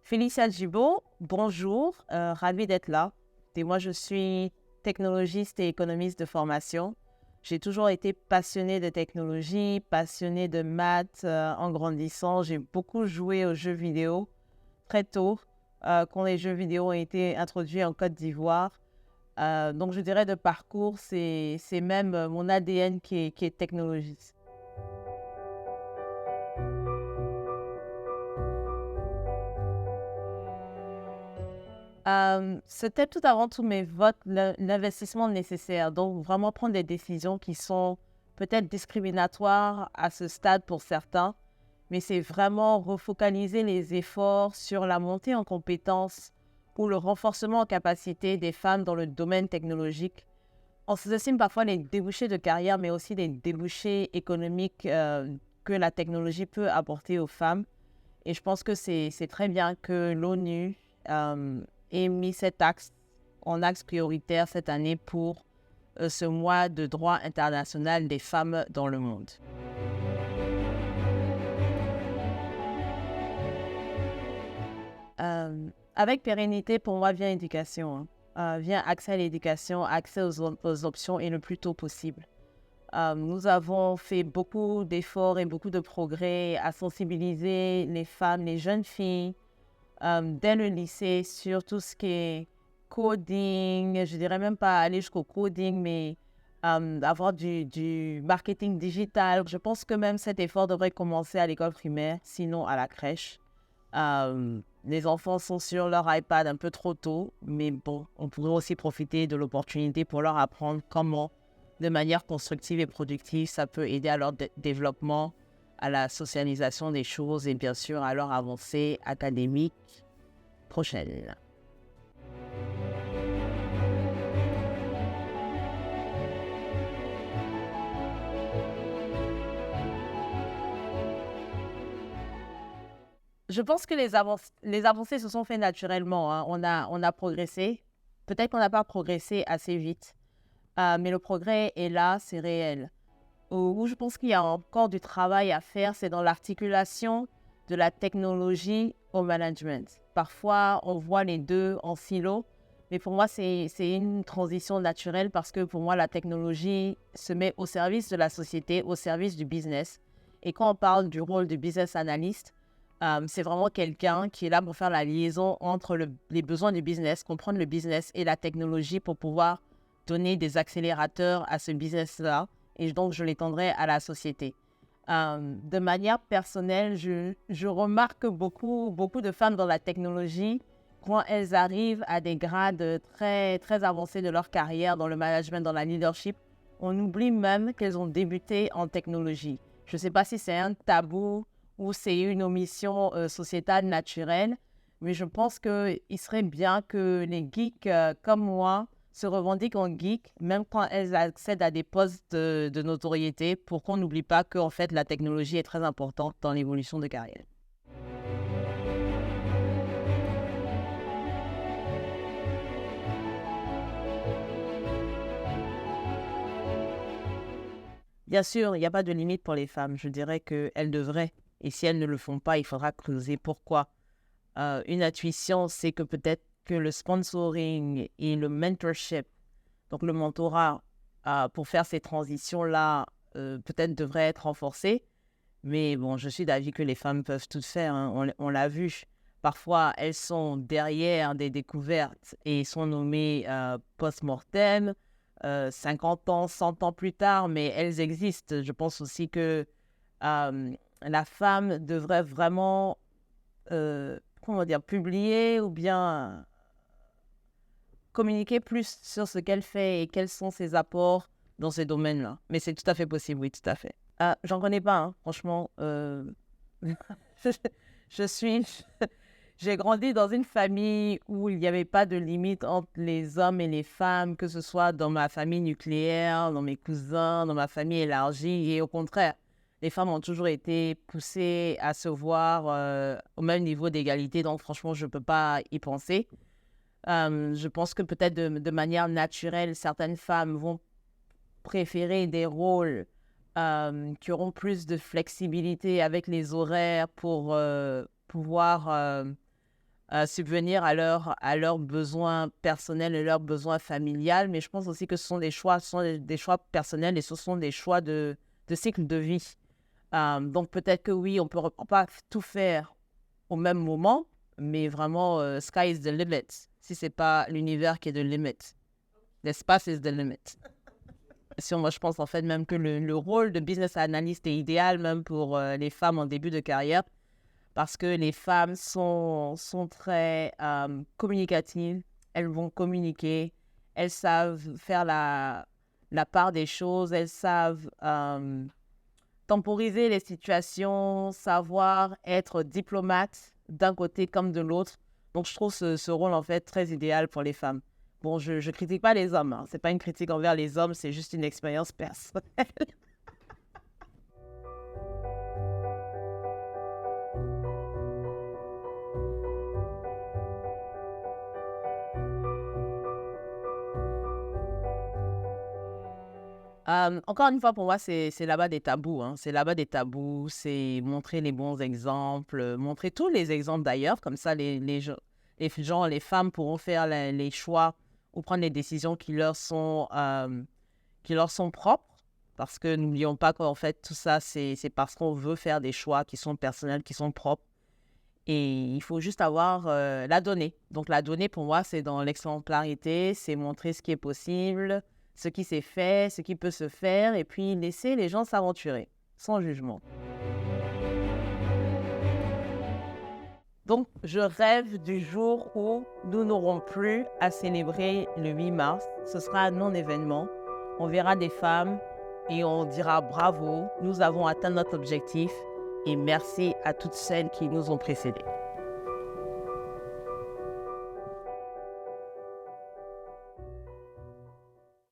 Félicia Djibo, bonjour, ravie d'être là. Et moi, je suis technologiste et économiste de formation. J'ai toujours été passionnée de technologie, passionnée de maths en grandissant. J'ai beaucoup joué aux jeux vidéo très tôt, quand les jeux vidéo ont été introduits en Côte d'Ivoire. Donc, je dirais de parcours, c'est même mon ADN qui est technologiste. C'était tout avant tout mes votes, l'investissement nécessaire. Donc, vraiment prendre des décisions qui sont peut-être discriminatoires à ce stade pour certains, mais c'est vraiment refocaliser les efforts sur la montée en compétences ou le renforcement en capacité des femmes dans le domaine technologique. On sous-estime parfois les débouchés de carrière, mais aussi les débouchés économiques que la technologie peut apporter aux femmes. Et je pense que c'est très bien que l'ONU ait mis cet axe en axe prioritaire cette année pour ce mois de droit international des femmes dans le monde. Avec pérennité, pour moi, vient éducation. Vient accès à l'éducation, accès aux options et le plus tôt possible. Nous avons fait beaucoup d'efforts et beaucoup de progrès à sensibiliser les femmes, les jeunes filles, dès le lycée sur tout ce qui est coding. Je dirais même pas aller jusqu'au coding, mais avoir du marketing digital. Je pense que même cet effort devrait commencer à l'école primaire, sinon à la crèche. Les enfants sont sur leur iPad un peu trop tôt, mais bon, on pourrait aussi profiter de l'opportunité pour leur apprendre comment, de manière constructive et productive, ça peut aider à leur développement, à la socialisation des choses et bien sûr à leur avancée académique prochaine. Je pense que les avancées se sont faites naturellement, hein. On a progressé. Peut-être qu'on n'a pas progressé assez vite, mais le progrès est là, c'est réel. Où je pense qu'il y a encore du travail à faire, c'est dans l'articulation de la technologie au management. Parfois, on voit les deux en silo, mais pour moi, c'est une transition naturelle parce que pour moi, la technologie se met au service de la société, au service du business. Et quand on parle du rôle du business analyst, c'est vraiment quelqu'un qui est là pour faire la liaison entre les besoins du business, comprendre le business et la technologie pour pouvoir donner des accélérateurs à ce business-là. Et donc, je l'étendrai à la société. De manière personnelle, je remarque beaucoup de femmes dans la technologie, quand elles arrivent à des grades très, très avancés de leur carrière, dans le management, dans la leadership, on oublie même qu'elles ont débuté en technologie. Je ne sais pas si c'est un tabou ou c'est une omission sociétale naturelle, mais je pense qu'il serait bien que les geeks comme moi se revendiquent en geek, même quand elles accèdent à des postes de notoriété, pour qu'on n'oublie pas qu'en fait, la technologie est très importante dans l'évolution de carrière. Bien sûr, il n'y a pas de limite pour les femmes. Je dirais qu'elles devraient. Et si elles ne le font pas, il faudra creuser pourquoi. Une intuition, c'est que peut-être que le sponsoring et le mentorship, donc le mentorat, pour faire ces transitions-là, peut-être devrait être renforcé. Mais bon, je suis d'avis que les femmes peuvent tout faire, hein. On l'a vu. Parfois, elles sont derrière des découvertes et sont nommées post-mortem, 50 ans, 100 ans plus tard, mais elles existent. Je pense aussi que la femme devrait vraiment, comment dire, publier ou bien communiquer plus sur ce qu'elle fait et quels sont ses apports dans ces domaines-là. Mais c'est tout à fait possible, oui, tout à fait. J'en connais pas, hein, franchement. Je, je suis... J'ai grandi dans une famille où il n'y avait pas de limite entre les hommes et les femmes, que ce soit dans ma famille nucléaire, dans mes cousins, dans ma famille élargie. Et au contraire, les femmes ont toujours été poussées à se voir au même niveau d'égalité. Donc franchement, je ne peux pas y penser. Je pense que peut-être de manière naturelle, certaines femmes vont préférer des rôles qui auront plus de flexibilité avec les horaires pour pouvoir subvenir à leurs besoins personnels et leurs besoins familiales, mais je pense aussi que ce sont des choix personnels et ce sont des choix de cycle de vie. Donc peut-être que oui, on ne peut pas tout faire au même moment, mais vraiment, sky is the limit. Si ce n'est pas l'univers qui est the limit, l'espace is the limit. Moi, je pense en fait même que le rôle de business analyst est idéal même pour les femmes en début de carrière, parce que les femmes sont très communicatives, elles vont communiquer, elles savent faire la part des choses, elles savent temporiser les situations, savoir être diplomate d'un côté comme de l'autre. Donc, je trouve ce rôle en fait très idéal pour les femmes. Bon, je ne critique pas les hommes, hein. Ce n'est pas une critique envers les hommes, c'est juste une expérience personnelle. Encore une fois, pour moi, c'est là-bas des tabous, hein. C'est là-bas des tabous, c'est montrer les bons exemples, montrer tous les exemples d'ailleurs, comme ça les femmes pourront faire les choix ou prendre les décisions qui leur sont propres. Parce que n'oublions pas qu'en fait, tout ça, c'est parce qu'on veut faire des choix qui sont personnels, qui sont propres. Et il faut juste avoir la donnée. Donc, la donnée, pour moi, c'est dans l'exemplarité, c'est montrer ce qui est possible, ce qui s'est fait, ce qui peut se faire, et puis laisser les gens s'aventurer, sans jugement. Donc, je rêve du jour où nous n'aurons plus à célébrer le 8 mars. Ce sera un non-événement. On verra des femmes et on dira bravo, nous avons atteint notre objectif et merci à toutes celles qui nous ont précédés.